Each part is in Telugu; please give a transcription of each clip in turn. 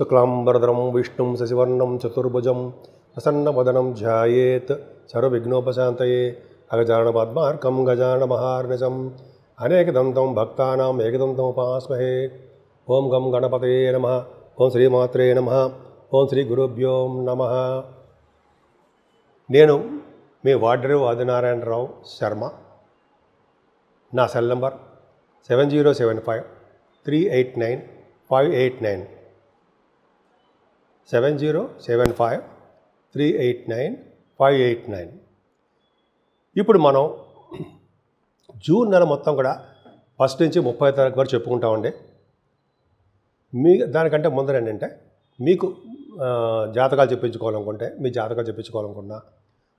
శుక్లాంబరధరం విష్ణుం శశివర్ణం చతుర్భుజం ప్రసన్నవదనం ధ్యాయేత్ సర్వవిఘ్నోపశాంతయే అగజానపద్మార్కం గజానమహార్నిశం అనేకదంతం భక్తానాం ఏకదంతం ఉపాస్మహే. ఓం గం గణపతయే నమః. ఓం శ్రీమాత్రే నమః. ఓం శ్రీ గురుభ్యో నమః. నేను మీ వాడ్రేవు ఆదినారాయణరావు శర్మ. నా సెల్ నంబర్ 7075389589 7075389589. ఇప్పుడు మనం జూన్ నెల మొత్తం కూడా ఫస్ట్ నుంచి 30వ తారీఖు వరకు చెప్పుకుంటామండి. దానికంటే ముందర ఏంటంటే మీకు జాతకాలు చెప్పించుకోవాలనుకుంటే మీ జాతకాలు చెప్పించుకోవాలనుకున్నా,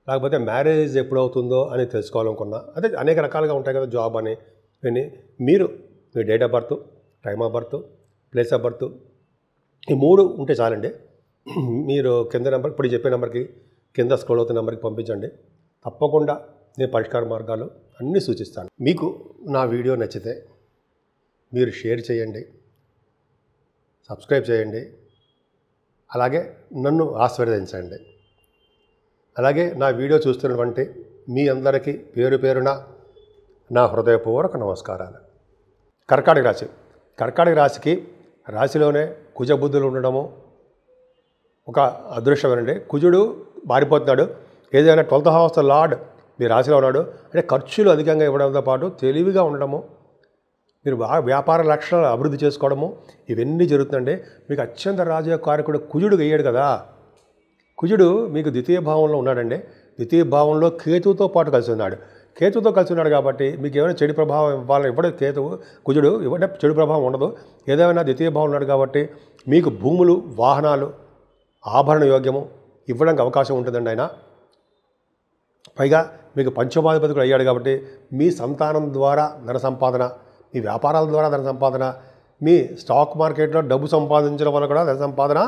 లేకపోతే మ్యారేజ్ ఎప్పుడవుతుందో అని తెలుసుకోవాలనుకున్నా, అదే అనేక రకాలుగా ఉంటాయి కదా, జాబ్ అని ఇవన్నీ. మీరు మీ date of birth, time of birth, place of birth, ఈ 3 ఉంటే చాలండి. మీరు కింద నెంబర్, ఇప్పుడు చెప్పే నెంబర్కి కింద స్క్రోల్ అవుతున్న నెంబర్కి పంపించండి. తప్పకుండా నేను పరిష్కార మార్గాలు అన్నీ సూచిస్తాను. మీకు నా వీడియో నచ్చితే మీరు షేర్ చేయండి, సబ్స్క్రైబ్ చేయండి, అలాగే నన్ను ఆశీర్వదించండి. అలాగే నా వీడియో చూస్తున్నటువంటి మీ అందరికీ పేరు పేరున నా హృదయపూర్వక నమస్కారాలు. కర్కాటక రాశి. కర్కాటక రాశికి రాశిలోనే కుజబుద్ధులు ఉండడము ఒక అదృష్టమేనండి. కుజుడు మారిపోతున్నాడు. ఏదైనా 12th హౌస్ లార్డ్ మీ రాశిలో ఉన్నాడు అంటే ఖర్చులు అధికంగా ఇవ్వడంతో పాటు తెలివిగా ఉండడము, మీరు వ్యాపార లక్షణాలు అభివృద్ధి చేసుకోవడము, ఇవన్నీ జరుగుతుందండి. మీకు అత్యంత రాజకారకుడు కుజుడు అయ్యాడు కదా. కుజుడు మీకు ద్వితీయ భావంలో ఉన్నాడండి. ద్వితీయ భావంలో కేతువుతో పాటు కలిసి ఉన్నాడు. కేతువుతో కలిసి ఉన్నాడు కాబట్టి మీకు ఏమైనా చెడు ప్రభావం ఇవ్వాలని ఇవ్వడం కుజుడు ఇవ్వడం చెడు ప్రభావం ఉండదు. ఏదైనా ద్వితీయ భావం ఉన్నాడు కాబట్టి మీకు భూములు, వాహనాలు, ఆభరణ యోగ్యము ఇవ్వడానికి అవకాశం ఉంటుందండి ఆయన. పైగా మీకు పంచమాధిపతి కూడా అయ్యాడు కాబట్టి మీ సంతానం ద్వారా ధన సంపాదన, మీ వ్యాపారాల ద్వారా ధన సంపాదన, మీ స్టాక్ మార్కెట్లో డబ్బు సంపాదించడం వల్ల కూడా ధన సంపాదన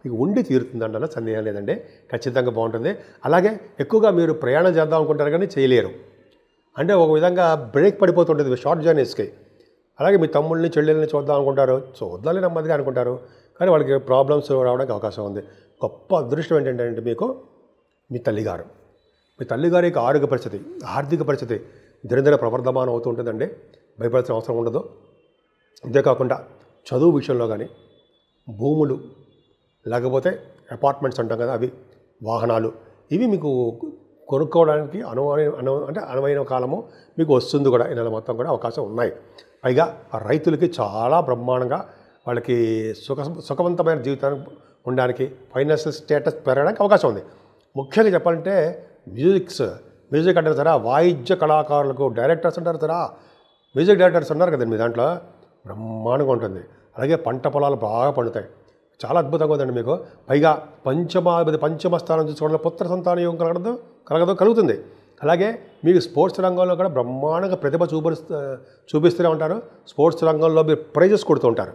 మీకు ఉండి తీరుతుందంటే సందేహం లేదండి. ఖచ్చితంగా బాగుంటుంది. అలాగే ఎక్కువగా మీరు ప్రయాణం చేద్దాం అనుకుంటారు కానీ చేయలేరు. అంటే ఒక విధంగా బ్రేక్ పడిపోతుంటుంది షార్ట్ జర్నీస్కి. అలాగే మీ తమ్ముళ్ళని చెల్లెల్ని చూద్దాం అనుకుంటారు, చూద్దామని నెమ్మదిగా అనుకుంటారు, కానీ వాళ్ళకి ప్రాబ్లమ్స్ రావడానికి అవకాశం ఉంది. గొప్ప అదృష్టం ఏంటంటే మీకు మీ తల్లిగారు, మీ తల్లిగారి యొక్క ఆరోగ్య పరిస్థితి, ఆర్థిక పరిస్థితి దినదిన ప్రవర్ధమానం అవుతూ ఉంటుందండి. భయపడాల్సిన అవసరం ఉండదు. అంతేకాకుండా చదువు విషయంలో కానీ, భూములు, లేకపోతే అపార్ట్మెంట్స్ అంటాం కదా, అవి, వాహనాలు, ఇవి మీకు కొనుక్కోవడానికి అనువైన కాలము మీకు వస్తుంది కూడా. ఈ నెల మొత్తం కూడా అవకాశం ఉన్నాయి. పైగా ఆ రైతులకి చాలా బ్రహ్మాండంగా వాళ్ళకి సుఖవంతమైన జీవితాన్ని ఉండడానికి, ఫైనాన్షియల్ స్టేటస్ పెరగడానికి అవకాశం ఉంది. ముఖ్యంగా చెప్పాలంటే మ్యూజిక్ అంటారు సరా, వాయిద్య కళాకారులకు డైరెక్టర్స్ అంటారు సరా, మ్యూజిక్ డైరెక్టర్స్ ఉన్నారు కదండి మీ దాంట్లో, బ్రహ్మాండంగా ఉంటుంది. అలాగే పంట పొలాలు బాగా పండుతాయి. చాలా అద్భుతంగా ఉందండి మీకు. పైగా పంచమ స్థానం చూసుకోవడంలో పుత్ర సంతాన యోగం కలుగుతుంది. అలాగే మీకు స్పోర్ట్స్ రంగంలో కూడా బ్రహ్మాండంగా ప్రతిభ చూపిస్తూనే ఉంటారు. స్పోర్ట్స్ రంగంలో మీరు ప్రైజెస్ కొడుతూ ఉంటారు.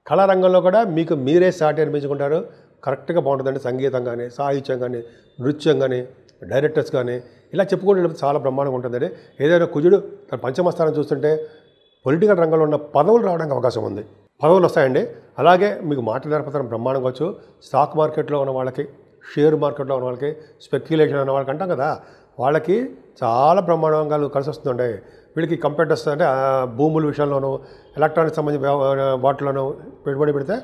కళారంగంలో కూడా మీకు మీరే సాటి అనిపించుకుంటారు. కరెక్ట్గా బాగుంటుందండి. సంగీతం కానీ, సాహిత్యం కానీ, నృత్యం కానీ, డైరెక్టర్స్ కానీ, ఇలా చెప్పుకుంటే చాలా బ్రహ్మాండంగా ఉంటుందండి. ఏదైనా కుజుడు తన పంచమ స్థానం చూస్తుంటే పొలిటికల్ రంగంలో ఉన్న పదవులు రావడానికి అవకాశం ఉంది. పదవులు వస్తాయండి. అలాగే మీకు మాట్లాడపత్రం బ్రహ్మాండంగా వచ్చు. స్టాక్ మార్కెట్లో ఉన్న వాళ్ళకి, షేర్ మార్కెట్లో ఉన్న వాళ్ళకి, స్పెక్యులేషన్ అన్న వాళ్ళకి అంటాం కదా, వాళ్ళకి చాలా బ్రహ్మాండంగా కలిసి వస్తుందండి. వీళ్ళకి కంప్యూటర్స్ అంటే భూముల విషయంలోనూ, ఎలక్ట్రానిక్స్ సంబంధించిన వాటిలోనూ పెట్టుబడి పెడితే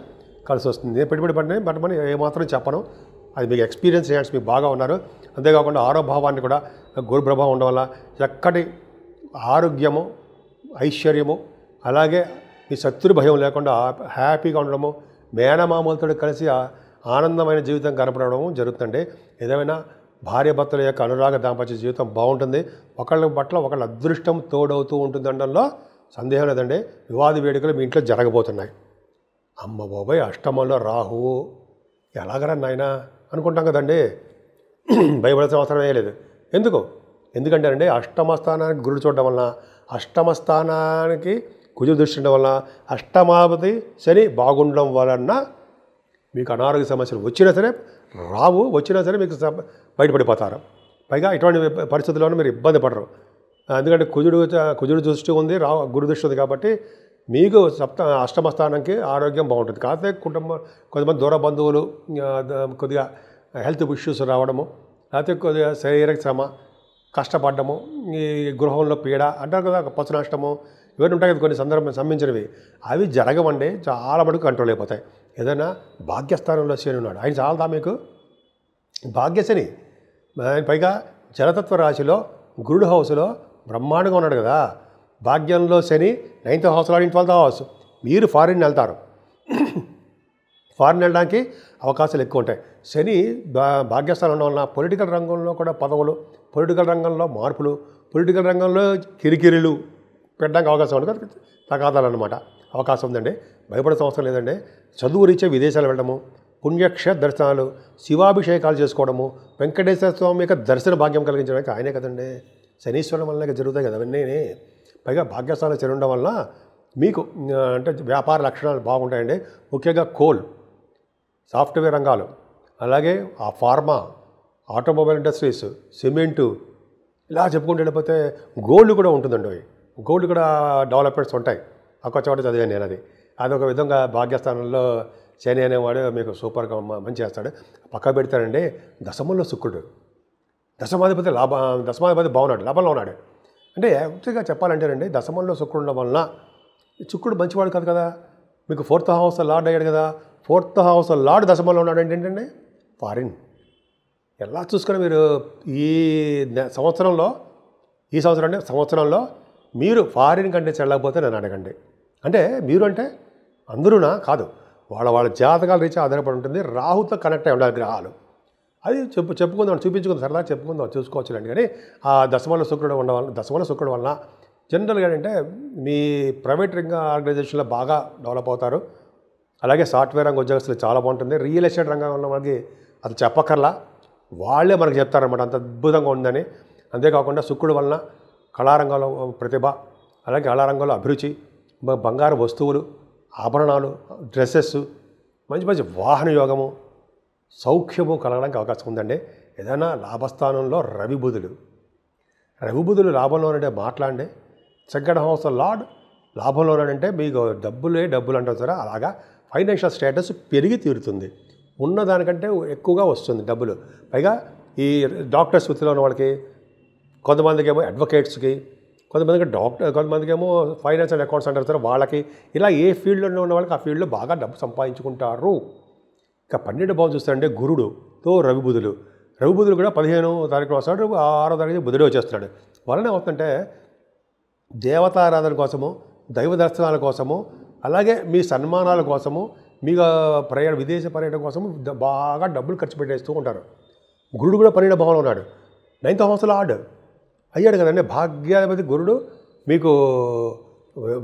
కలిసి వస్తుంది. నేను పెట్టుబడి పెట్టమని ఏమాత్రం చెప్పను. అది మీకు ఎక్స్పీరియన్స్ చేయాల్సి మీకు బాగా ఉన్నారు. అంతేకాకుండా ఆరో భావాన్ని కూడా గురు ప్రభావం ఉండడం వల్ల చక్కటి ఆరోగ్యము, ఐశ్వర్యము, అలాగే మీ శత్రు భయం లేకుండా హ్యాపీగా ఉండడము, మేనమామలతో కలిసి ఆనందమైన జీవితం కనపడము జరుగుతుంది. ఏదైనా భార్యాభర్తల యొక్క అనురాగ దాంపత్య జీవితం బాగుంటుంది. ఒకళ్ళ పట్ల ఒకళ్ళ అదృష్టం తోడవుతూ ఉంటుంది అనడంలో సందేహం లేదండి. వివాద వేడుకలు మీ ఇంట్లో జరగబోతున్నాయి. అమ్మ బాబాయ్, అష్టమంలో రాహువు ఎలాగరా నాయనా అనుకుంటాం కదండి. భయపడాల్సిన అవసరమే లేదు. ఎందుకంటే అండి, అష్టమ స్థానానికి గురుడు చూడడం వలన, అష్టమ స్థానానికి కుజుడు దృష్టి ఉండడం వలన, అష్టమాపతి శని బాగుండడం వలన మీకు అనారోగ్య సమస్యలు వచ్చినా సరే రావు, వచ్చినా సరే మీకు బయటపడిపోతారు. పైగా ఇటువంటి పరిస్థితుల్లోనూ మీరు ఇబ్బంది పడరు. ఎందుకంటే కుజుడు దృష్టి ఉంది, గురు దృష్టి ఉంది కాబట్టి మీకు అష్టమ స్థానంకి ఆరోగ్యం బాగుంటుంది. కాకపోతే కొంతమంది దూర బంధువులు కొద్దిగా హెల్త్ ఇష్యూస్ రావడము, లేకపోతే కొద్దిగా శారీరక శ్రమ, కష్టపడ్డము, ఈ గృహంలో పీడ అంటారు కదా, పశు నష్టము, ఇవన్నీ ఉంటాయి కదా కొన్ని సంబంధించినవి. అవి జరగవండి, చాలా మటుకు కంట్రోల్ అయిపోతాయి. ఏదైనా భాగ్యస్థానంలో శని ఉన్నాడు, ఆయన చాలదా మీకు? భాగ్యశని, ఆయన పైగా జలతత్వ రాశిలో గురుడు హౌస్లో బ్రహ్మాండంగా ఉన్నాడు కదా. భాగ్యంలో శని 9th హౌస్లో 12th హౌస్. మీరు ఫారిన్ వెళ్తారు, ఫారిన్ వెళ్ళడానికి అవకాశాలు ఎక్కువ ఉంటాయి. శని భాగ్యస్థానం ఉండడం వలన పొలిటికల్ రంగంలో కూడా పదవులు, పొలిటికల్ రంగంలో మార్పులు, పొలిటికల్ రంగంలో కిరికిరిలు పెట్టడానికి అవకాశం ఉంటుంది. తగాదాలు అన్నమాట అవకాశం ఉందండి. భయపడే అవసరం లేదండి. చదువు రీత్యా విదేశాలు వెళ్ళడము, పుణ్యక్షేత్ర దర్శనాలు, శివాభిషేకాలు చేసుకోవడము, వెంకటేశ్వర స్వామి యొక్క దర్శన భాగ్యం కలిగించడానికి ఆయనే కదండి. శనీశ్వరం వల్ల జరుగుతాయి కదా అవన్నీ. పైగా భాగ్యస్థానం శని ఉండడం వల్ల మీకు అంటే వ్యాపార లక్షణాలు బాగుంటాయండి. ముఖ్యంగా కోల్, సాఫ్ట్వేర్ రంగాలు, అలాగే ఆ ఫార్మా, ఆటోమొబైల్ ఇండస్ట్రీస్, సిమెంటు, ఇలా చెప్పుకుంటూ వెళ్ళిపోతే గోల్డ్ కూడా ఉంటుందండి. గోల్డ్ కూడా డెవలప్మెంట్స్ ఉంటాయి. ఒక చోట చదివాను నేను. అదొక విధంగా భాగ్యస్థానంలో శని అనేవాడు మీకు సూపర్గా మంచి చేస్తాడు. పక్క పెడతాడండి. దశమంలో శుక్రుడు, దశమాధిపతి బాగున్నాడు, లాభంలో ఉన్నాడు. అంటే యాక్చువల్గా చెప్పాలంటేనండి, దశమంలో శుక్రుడు ఉండడం వలన, శుక్రుడు మంచివాడు కాదు కదా, మీకు 4th హౌస్ లార్డ్ అయ్యాడు కదా. 4th హౌస్ లార్డ్ దశమంలో ఉన్నాడు అంటే ఏంటంటే ఫారిన్. ఎలా చూసుకుని మీరు ఈ సంవత్సరంలో మీరు ఫారిన్ కంటే చెల్లకపోతే నన్ను అడగండి. అంటే మీరు అంటే అందరూనా కాదు, వాళ్ళ జాతకాల రీత్యా ఆధారపడి ఉంటుంది. రాహుతో కనెక్ట్ అయి ఉండాలి గ్రహాలు. అది చెప్పుకుందాం, చూపించుకుందాం, సరదా చెప్పుకుందాం, చూసుకోవచ్చులేండి. కానీ ఆ దశమంలో శుక్రుడు వలన జనరల్గా ఏంటంటే మీ ప్రైవేట్ రంగ ఆర్గనైజేషన్లో బాగా డెవలప్ అవుతారు. అలాగే సాఫ్ట్వేర్ రంగ ఉద్యోగస్తులు చాలా బాగుంటుంది. రియల్ ఎస్టేట్ రంగంలో ఉన్న వాళ్ళకి అది చెప్పక్కర్లా, వాళ్ళే మనకు చెప్తారన్నమాట అంత అద్భుతంగా ఉందని. అంతేకాకుండా శుక్రుడు వలన కళారంగంలో ప్రతిభ, అలాగే కళారంగంలో అభిరుచి, బంగారు వస్తువులు, ఆభరణాలు, డ్రెస్సెస్, మంచి వాహన యోగము, సౌఖ్యము కలగడానికి అవకాశం ఉందండి. ఏదైనా లాభస్థానంలో రవి బుధులు లాభంలో ఉండే మాట్లాడండి. సెకండ్ హౌస్ లార్డ్ లాభంలో ఉన్నాడంటే మీకు డబ్బులు అంటారు సరే, అలాగా ఫైనాన్షియల్ స్టేటస్ పెరిగి తీరుతుంది. ఉన్నదానికంటే ఎక్కువగా వస్తుంది డబ్బులు. పైగా ఈ డాక్టర్స్ వృత్తిలో ఉన్న వాళ్ళకి, కొంతమందికి ఏమో అడ్వకేట్స్కి, కొంతమందికి ఏమో ఫైనాన్స్ అండ్ అకౌంట్స్ అంటారు సరే వాళ్ళకి, ఇలా ఏ ఫీల్డ్లో ఉన్న వాళ్ళకి ఆ ఫీల్డ్లో బాగా డబ్బు సంపాదించుకుంటారు. ఇక 12 భావం చూస్తారంటే గురుడుతో రవి బుధులు కూడా 15వ తారీఖు వస్తాడు, 6వ తారీఖు బుధుడే వచ్చేస్తున్నాడు. వలన అవుతుందంటే దేవతారాధన కోసము, దైవ దర్శనాల కోసము, అలాగే మీ సన్మానాల కోసము, మీకు విదేశ పర్యటన కోసము బాగా డబ్బులు ఖర్చు పెట్టేస్తూ ఉంటారు. గురుడు కూడా 12వ భావంలో ఉన్నాడు, 9th హౌస్ లార్డ్ అయ్యాడు కదండి. భాగ్యాధిపతి గురుడు మీకు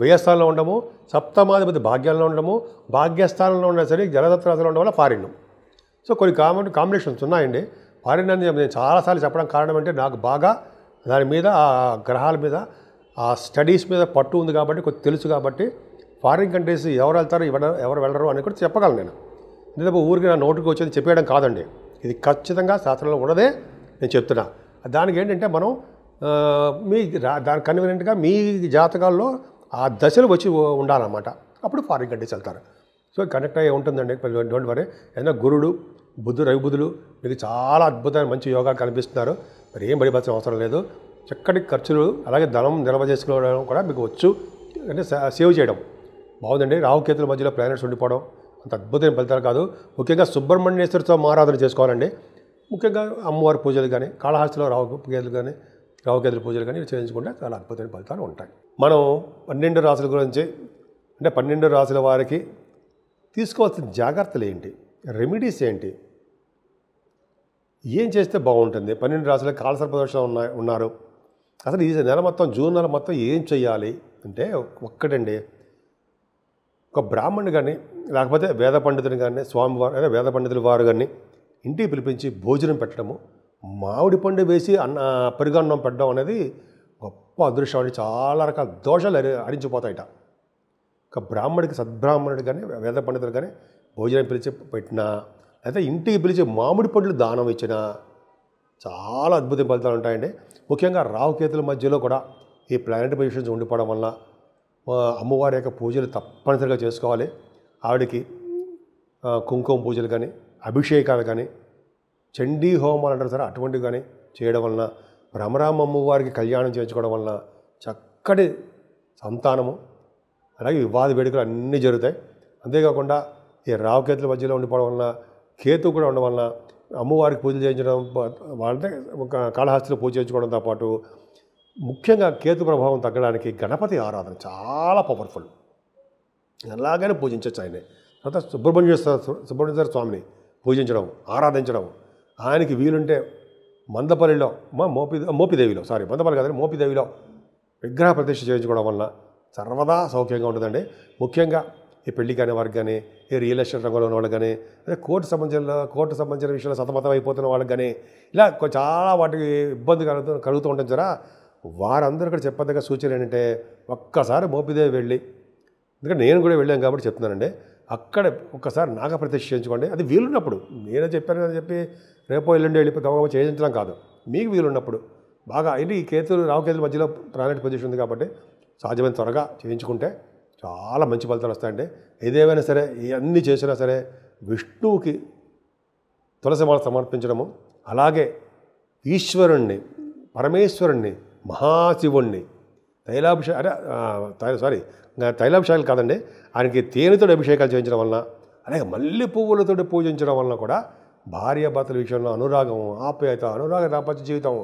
వ్యయస్థానంలో ఉండము, సప్తమాధిపతి భాగ్యంలో ఉండము, భాగ్యస్థానంలో ఉన్నా సరే జలదత్రాశిలో ఉండడం వల్ల ఫారిన్. సో కొన్ని కాంబినేషన్స్ ఉన్నాయండి. ఫారిన్ అని నేను చాలాసార్లు చెప్పడం కారణం అంటే నాకు బాగా దాని మీద, ఆ గ్రహాల మీద, ఆ స్టడీస్ మీద పట్టు ఉంది కాబట్టి, కొంచెం తెలుసు కాబట్టి ఫారిన్ కంట్రీస్ ఎవరు వెళ్తారు ఎవరు వెళ్ళరు అని కూడా చెప్పగలను నేను. ఎందుకంటే ఊరికి నా నోటికి వచ్చేది చెప్పేయడం కాదండి, ఇది ఖచ్చితంగా శాస్త్రంలో ఉన్నదే నేను చెప్తున్నా. దానికి ఏంటంటే మనం దానికి కన్వీనియంట్గా మీ జాతకాల్లో ఆ దశలు వచ్చి ఉండాలన్నమాట, అప్పుడు ఫారిన్ కంట్రీస్ వెళ్తారు. సో కనెక్ట్ అయ్యి ఉంటుందండి, డోంట్ వరీ. ఏదైనా గురుడు రవి బుధులు మీకు చాలా అద్భుతమైన మంచి యోగాలు కనిపిస్తున్నారు. మరి ఏం భయపడాల్సిన అవసరం లేదు. చక్కటి ఖర్చులు, అలాగే ధనం నిల్వ చేసుకోవడం కూడా మీకు వచ్చు, అంటే సేవ్ చేయడం బాగుందండి. రాహుకేతుల మధ్యలో ప్లానెట్స్ ఉండిపోవడం అంత అద్భుతమైన ఫలితాలు కాదు. ముఖ్యంగా సుబ్రహ్మణ్యేశ్వర స్వామి ఆరాధన చేసుకోవాలండి. ముఖ్యంగా అమ్మవారి పూజలు కానీ, కాళహస్తిలో రాహుకేతుల పూజలు కానీ చేయించుకుంటే చాలా అద్భుతమైన ఫలితాలు ఉంటాయి. మనం 12 రాశుల గురించి, అంటే 12 రాశుల వారికి తీసుకోవాల్సిన జాగ్రత్తలు ఏంటి, రెమెడీస్ ఏంటి, ఏం చేస్తే బాగుంటుంది, 12 రాశులకు కాలసర్పదోషం ఉన్నారు, అసలు ఈ నెల మొత్తం, జూన్ నెల మొత్తం ఏం చెయ్యాలి అంటే ఒక్కటండి, ఒక బ్రాహ్మణుడు కానీ లేకపోతే వేద పండితుని కానీ, స్వామివారు అదే వేద పండితుల వారు కానీ ఇంటికి పిలిపించి భోజనం పెట్టడము, మామిడి పండు వేసి పెరుగన్నం పెట్టడం అనేది గొప్ప అదృష్టం అని. చాలా రకాల దోషాలు హరించిపోతాయట. ఒక బ్రాహ్మడికి, సద్బ్రాహ్మణుడు కానీ వేద పండితులు కానీ భోజనం పిలిచి పెట్టినా, అయితే ఇంటికి పిలిచి మామిడి పండ్లు దానం ఇచ్చినా చాలా అద్భుత ఫలితాలు ఉంటాయండి. ముఖ్యంగా రాహుకేతుల మధ్యలో కూడా ఈ ప్లానెట్ పొజిషన్స్ ఉండిపోవడం వల్ల అమ్మవారి యొక్క పూజలు తప్పనిసరిగా చేసుకోవాలి. ఆవిడకి కుంకుమ పూజలు కానీ, అభిషేకాలు కానీ, చండీ హోమాలు అంటారు సరే, అటువంటివి కానీ చేయడం వలన, భ్రమరామ అమ్మవారికి కళ్యాణం చేయించుకోవడం వలన చక్కటి సంతానము, అలాగే వివాద వేడుకలు అన్నీ జరుగుతాయి. అంతేకాకుండా ఈ రావుకేతుల మధ్యలో ఉండిపోవడం వలన, కేతు కూడా ఉండడం వలన అమ్మవారికి పూజలు చేయించడం, వాళ్ళంటే ఒక కాళహస్తిలో పూజ చేయించుకోవడంతో పాటు ముఖ్యంగా కేతు ప్రభావం తగ్గడానికి గణపతి ఆరాధన చాలా పవర్ఫుల్. ఎలాగైనా పూజించవచ్చు ఆయనే. తర్వాత సుబ్రహ్మణ్యేశ్వర స్వామిని పూజించడం, ఆరాధించడం. ఆయనకి వీలుంటే మందపల్లిలో మోపిదేవిలో మందపల్లి కాదండి, మోపిదేవిలో విగ్రహ ప్రతిష్ఠ చేయించుకోవడం వలన సర్వదా సౌఖ్యంగా ఉంటుందండి. ముఖ్యంగా ఈ పెళ్లి కాని వారికి కానీ, ఈ రియల్ ఎస్టేట్ రంగంలో ఉన్న వాళ్ళకి కానీ, అదే కోర్టు సంబంధించిన విషయంలో సతమతం అయిపోతున్న వాళ్ళకి కానీ, ఇలా చాలా వాటికి ఇబ్బంది కలుగుతూ ఉంటుంది సరే. వారందరూ ఇక్కడ చెప్పదగ్గ సూచన ఏంటంటే, ఒక్కసారి మోపిదేవి వెళ్ళి, ఎందుకంటే నేను కూడా వెళ్ళాను కాబట్టి చెప్తున్నానండి, అక్కడ ఒక్కసారి నాగప్రతిష్ఠ చేయించుకోండి. అది వీలున్నప్పుడు, నేనే చెప్పాను అని చెప్పి రేపో ఎల్లుండి వెళ్ళిపోయి గమగమ చేయించడం కాదు, మీకు వీలున్నప్పుడు బాగా ఏంటి ఈ రావుకేతుల మధ్యలో ప్లానెట్ పొజిషన్ ఉంది కాబట్టి సాధ్యమైన త్వరగా చేయించుకుంటే చాలా మంచి ఫలితాలు వస్తాయండి. ఏదేమైనా సరే, ఇవన్నీ చేసినా సరే విష్ణువుకి తులసి మాల సమర్పించడము, అలాగే ఈశ్వరుణ్ణి, పరమేశ్వరుణ్ణి, మహాశివుణ్ణి తైలాభిషేకాలు కాదండి, ఆయనకి తేనెతో అభిషేకాలు చేయించడం వలన, అలాగే మల్లె పువ్వులతో పూజించడం వలన కూడా భార్యాభర్తల విషయంలో అనురాగం, ఆప్యాయత, అనురాగ దాంపత్య జీవితం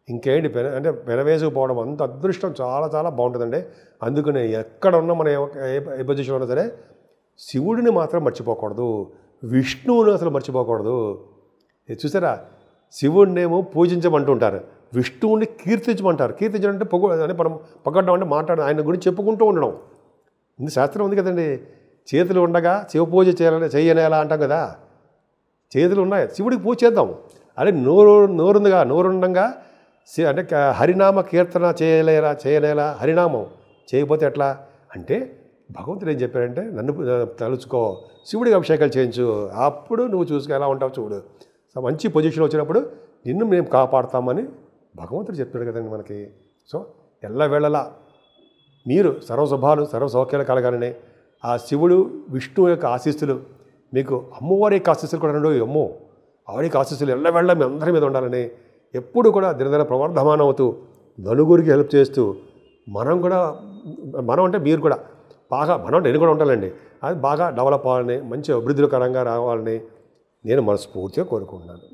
ఇంకేంటి అంటే పెనవేసుకుపోవడం అంత అదృష్టం చాలా చాలా బాగుంటుందండి. అందుకనే ఎక్కడ ఉన్నా మనం ఏ పొజిషన్లో ఉన్నా సరే శివుడిని మాత్రం మర్చిపోకూడదు, విష్ణువుని అసలు మర్చిపోకూడదు. చూసారా, శివుడినేమో పూజించమంటుంటారు, విష్ణువుని కీర్తించమంటారు. కీర్తించడం అంటే అంటే మనం పొగడ్డం అంటే మాట్లాడడం, ఆయన గురించి చెప్పుకుంటూ ఉండడం. ఇది శాస్త్రం ఉంది కదండి, చేతులు ఉండగా శివ పూజ చేయనేలా అంటాం కదా. చేతులు ఉన్నాయి, శివుడికి పూజ చేద్దాం. అదే నోరుండగా అంటే హరినామ కీర్తన చేయనేలా, హరినామం చేయకపోతే ఎట్లా అంటే, భగవంతుడు ఏం చెప్పారంటే, నన్ను తలుచుకో, శివుడికి అభిషేకాలు చేయించు, అప్పుడు నువ్వు చూసుకు ఎలా ఉంటావు చూడు, మంచి పొజిషన్ వచ్చినప్పుడు నిన్ను మేము కాపాడుతామని భగవంతుడు చెప్తాడు కదండి మనకి. సో ఎల్లవేళలా మీరు సర్వశుభాలు సర్వసౌఖ్యాలు కలగాలని ఆ శివుడు విష్ణువు యొక్క ఆశీస్సులు, మీకు అమ్మవారి యొక్క ఆశీస్సులు కూడా రెండు, అమ్మో ఆవిడికి ఆశీస్సులు ఎల్లవేళ మీ అందరి మీద ఉండాలని, ఎప్పుడు కూడా దినదిన ప్రవర్ధమానం అవుతూ నలుగురికి హెల్ప్ చేస్తూ, మనం అంటే మీరు కూడా బాగా, మనం అంటే నేను కూడా ఉంటానండి, అది బాగా డెవలప్ అవ్వాలని, మంచి అభివృద్ధికరంగా రావాలని నేను మనస్ఫూర్తిగా కోరుకుంటున్నాను.